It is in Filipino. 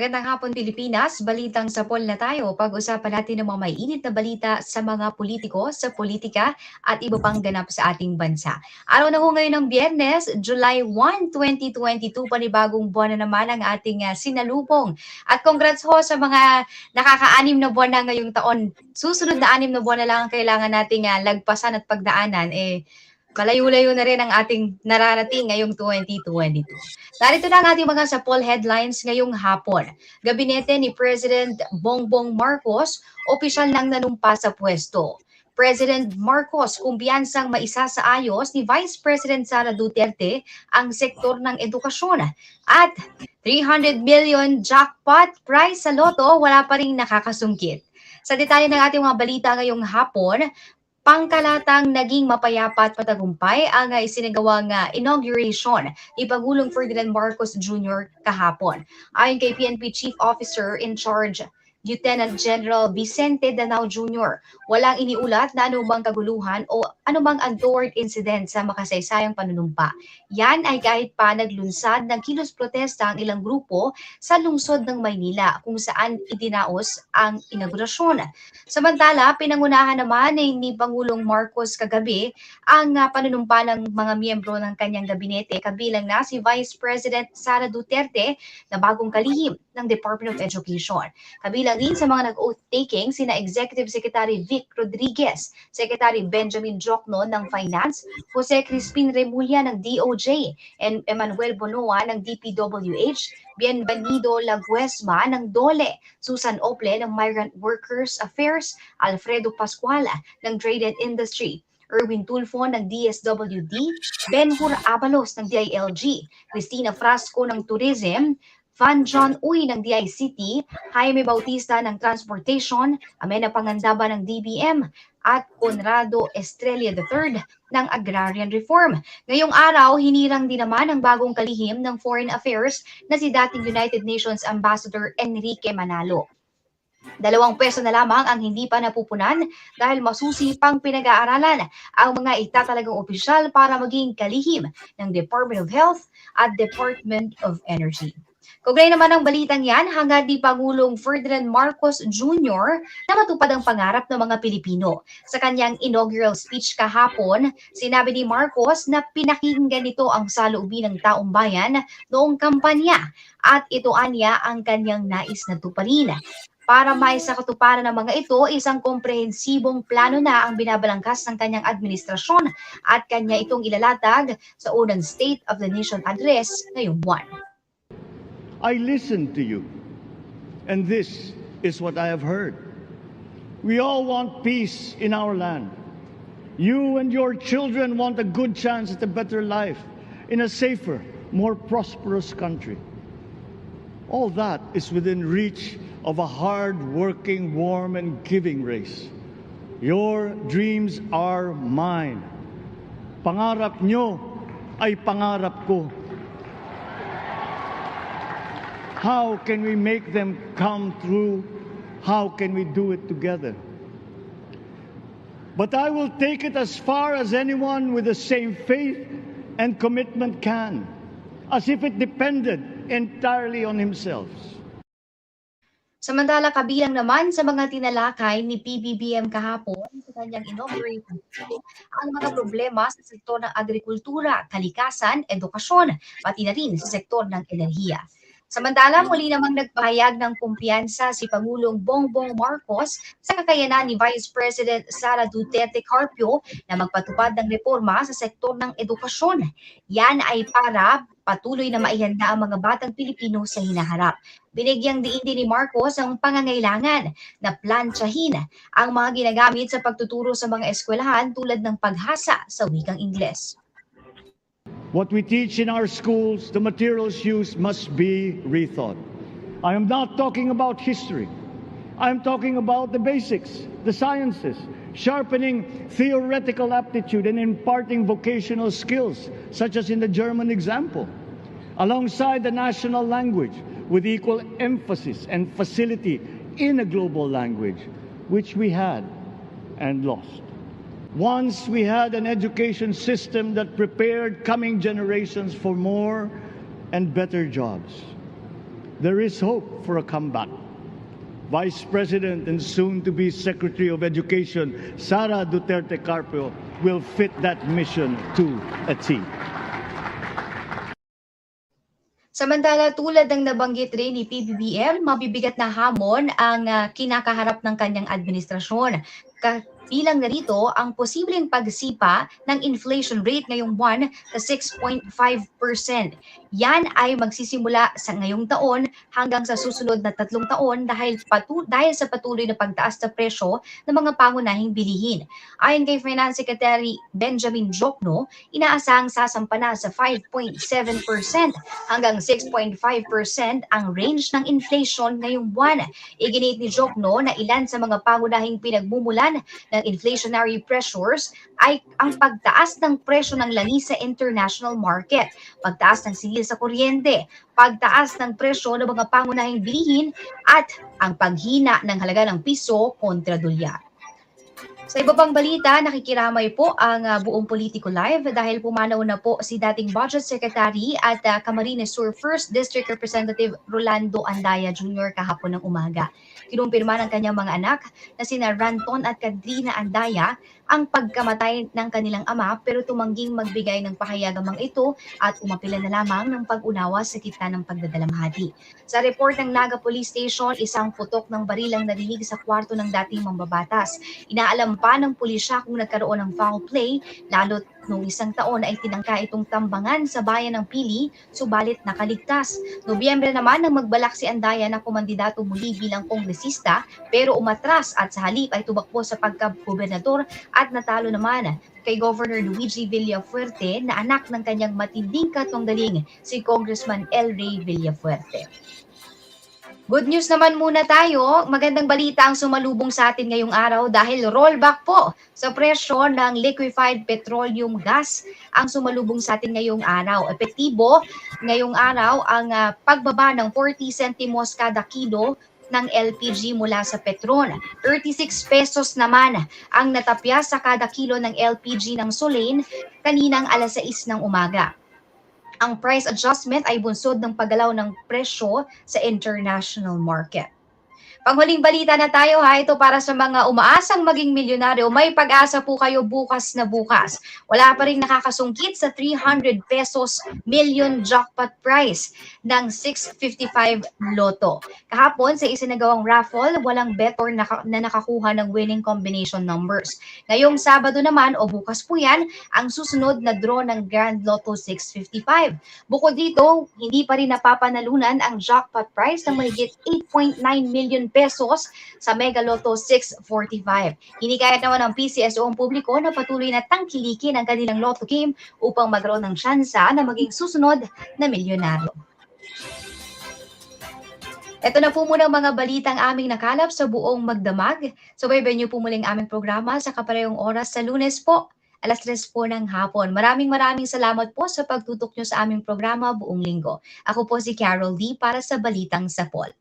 Magandang hapon Pilipinas, balitang sapol na tayo. Pag-usapan natin ng mga may init na balita sa mga politiko, sa politika at iba pang ganap sa ating bansa. Araw na ho ngayon ng Biyernes, July 1, 2022, panibagong buwan na naman ang ating sinalubong. At congrats ho sa mga nakaka-anim na buwan na ngayong taon. Susunod na 6 na buwan na lang ang kailangan nating lagpasan at pagdaanan. Malayo-layo na rin ang ating nararating ngayong 2022. Narito na ang ating mga sapol headlines ngayong hapon. Gabinete ni President Bongbong Marcos, opisyal nang nanumpa sa pwesto. President Marcos kumpiyansang maisasaayos ni Vice President Sara Duterte ang sektor ng edukasyon. At 300 million jackpot prize sa loto, wala pa rin nakakasungkit. Sa detalye ng ating mga balita ngayong hapon, pangkalatang naging mapayapa at matagumpay ang isinagawang inauguration ni Pangulong Ferdinand Marcos Jr. kahapon. Ayon kay PNP Chief Officer in Charge, Lieutenant General Vicente Danao Jr., walang iniulat na anumang kaguluhan o anumang untoward incident sa makasaysayang panunumpa. Yan ay kahit pa naglunsad ng kilos protesta ang ilang grupo sa lungsod ng Maynila kung saan idinaos ang inaugurasyon. Samantala, pinangunahan naman ni Pangulong Marcos kagabi ang panunumpa ng mga miyembro ng kanyang gabinete, kabilang na si Vice President Sara Duterte na bagong kalihim ng Department of Education. Kabilang din sa mga nag-oath taking sina Executive Secretary Vic Rodriguez, Secretary Benjamin Jocno ng Finance, Jose Crispin Remulla ng DOJ, and Emmanuel Bonoa ng DPWH, Bienvenido Laguesma ng DOLE, Susan Ople ng Migrant Workers Affairs, Alfredo Pascuala ng Trade and Industry, Erwin Tulfo ng DSWD, Ben-Hur Abalos ng DILG, Cristina Frasco ng Tourism, Van John Uy ng DICT, Jaime Bautista ng Transportation, Amena Pangandaba ng DBM, at Conrado Estrella III ng Agrarian Reform. Ngayong araw, hinirang din naman ang bagong kalihim ng Foreign Affairs na si dating United Nations Ambassador Enrique Manalo. 2 peso na lamang ang hindi pa napupunan dahil masusi pang pinag-aaralan ang mga itatalagang opisyal para maging kalihim ng Department of Health at Department of Energy. Kaugnay naman ang balitang yan, hangad ni Pangulong Ferdinand Marcos Jr. na matupad ang pangarap ng mga Pilipino. Sa kanyang inaugural speech kahapon, sinabi ni Marcos na pinakinggan nito ang saloobin ng taong bayan noong kampanya at ito anya ang kanyang nais na tuparin. Para maisakatuparan ng mga ito, isang komprehensibong plano na ang binabalangkas ng kanyang administrasyon at kanya itong ilalatag sa unang State of the Nation address ngayong buwan. I listened to you, and this is what I have heard. We all want peace in our land. You and your children want a good chance at a better life in a safer, more prosperous country. All that is within reach of a hard-working, warm, and giving race. Your dreams are mine. Pangarap nyo ay pangarap ko. How can we make them come true? How can we do it together? But I will take it as far as anyone with the same faith and commitment can, as if it depended entirely on himself. Samantala, kabilang naman sa mga tinalakay ni PBBM kahapon sa kanyang inauguration ang mga problema sa sektor ng agrikultura, kalikasan, edukasyon, pati na rin sa sektor ng enerhiya. Samantala, muli namang nagpahayag ng kumpiyansa si Pangulong Bongbong Marcos sa kakayanan ni Vice President Sara Duterte Carpio na magpatupad ng reforma sa sektor ng edukasyon. Yan ay para patuloy na maihanda ang mga batang Pilipino sa hinaharap. Binigyang diin din ni Marcos ang pangangailangan na plantsahin ang mga ginagamit sa pagtuturo sa mga eskwelahan tulad ng paghasa sa wikang Ingles. What we teach in our schools, the materials used must be rethought. I am not talking about history. I am talking about the basics, the sciences, sharpening theoretical aptitude and imparting vocational skills, such as in the German example, alongside the national language with equal emphasis and facility in a global language, which we had and lost. Once we had an education system that prepared coming generations for more and better jobs. there is hope for a comeback. Vice President and soon-to-be Secretary of Education, Sara Duterte Carpio, will fit that mission to a T. Samantala, tulad ng nabanggit rin ni PBBM, mabibigat na hamon ang kinakaharap ng kanyang administrasyon. Kabilang na rito ang posibleng pagsipa ng inflation rate ngayong buwan sa 6.5%. Yan ay magsisimula sa ngayong taon hanggang sa susunod na 3 taon dahil sa patuloy na pagtaas na presyo ng mga pangunahing bilihin. Ayon kay Finance Secretary Benjamin Jokno, inaasahang sasampa na sa 5.7% hanggang 6.5% ang range ng inflation ngayong buwan. Iginit ni Jokno na ilan sa mga pangunahing pinagmumulan ng inflationary pressures ay ang pagtaas ng presyo ng langis sa international market, pagtaas ng singil sa kuryente, pagtaas ng presyo ng mga pangunahing bilihin at ang paghina ng halaga ng piso kontra dolyar. Sa iba pang balita, nakikiramay po ang buong Politico Live dahil pumanaw na po si dating Budget Secretary at Camarines Sur 1st District Representative Rolando Andaya Jr. kahapon ng umaga. Kinumpirma ng kanyang mga anak na sina Ranton at Kadrina Andaya ang pagkamatay ng kanilang ama pero tumangging magbigay ng pahayagamang ito at umapila na lamang ng pag-unawa sa gitna ng pagdadalamhati. Sa report ng Naga Police Station, isang putok ng barilang narinig sa kwarto ng dating mambabatas. Inaalam pa ng pulisya kung nagkaroon ng foul play, lalo't noong isang taon ay tinangka itong tambangan sa bayan ng Pili, subalit nakaligtas. Nobyembre naman nang magbalak si Andaya na kumandidato muli bilang kongresista pero umatras at sa halip ay tumakbo sa pagka-gobernador at natalo naman kay Governor Luigi Villafuerte na anak ng kanyang matinding katunggaling si Congressman El Rey Villafuerte. Good news naman muna tayo. Magandang balita ang sumalubong sa atin ngayong araw dahil rollback po sa presyo ng liquefied petroleum gas ang sumalubong sa atin ngayong araw. Epektibo ngayong araw ang pagbaba ng 40 centimos kada kilo ng LPG mula sa Petron. 36 pesos naman ang natapya sa kada kilo ng LPG ng Solane kaninang alas 6 ng umaga. Ang price adjustment ay bunsod ng paggalaw ng presyo sa international market. Panghuling balita na tayo ha, ito para sa mga umaasang maging milyonaryo. May pag-asa po kayo bukas na bukas. Wala pa rin nakakasungkit sa 300 pesos million jackpot prize ng 655 Lotto. Kahapon sa isinagawang raffle, walang better na nakakuha ng winning combination numbers. Ngayong Sabado naman o bukas po yan, ang susunod na draw ng Grand Lotto 655. Bukod dito, hindi pa rin napapanalunan ang jackpot prize ng mahigit 8.9 million pesos sa Mega Lotto 645. Hinikayat naman ng PCSO ang publiko na patuloy na tangkilikin ang kanilang Lotto game upang magkaroon ng tsansa na maging susunod na milyonaryo. Ito na po muna mga balitang aming nakalap sa buong magdamag. Subaybay niyo po muling aming programa sa kaparehong oras sa Lunes po, alas 3 po ng hapon. Maraming salamat po sa pagtutok niyo sa aming programa buong linggo. Ako po si Carol D para sa Balitang Sapol.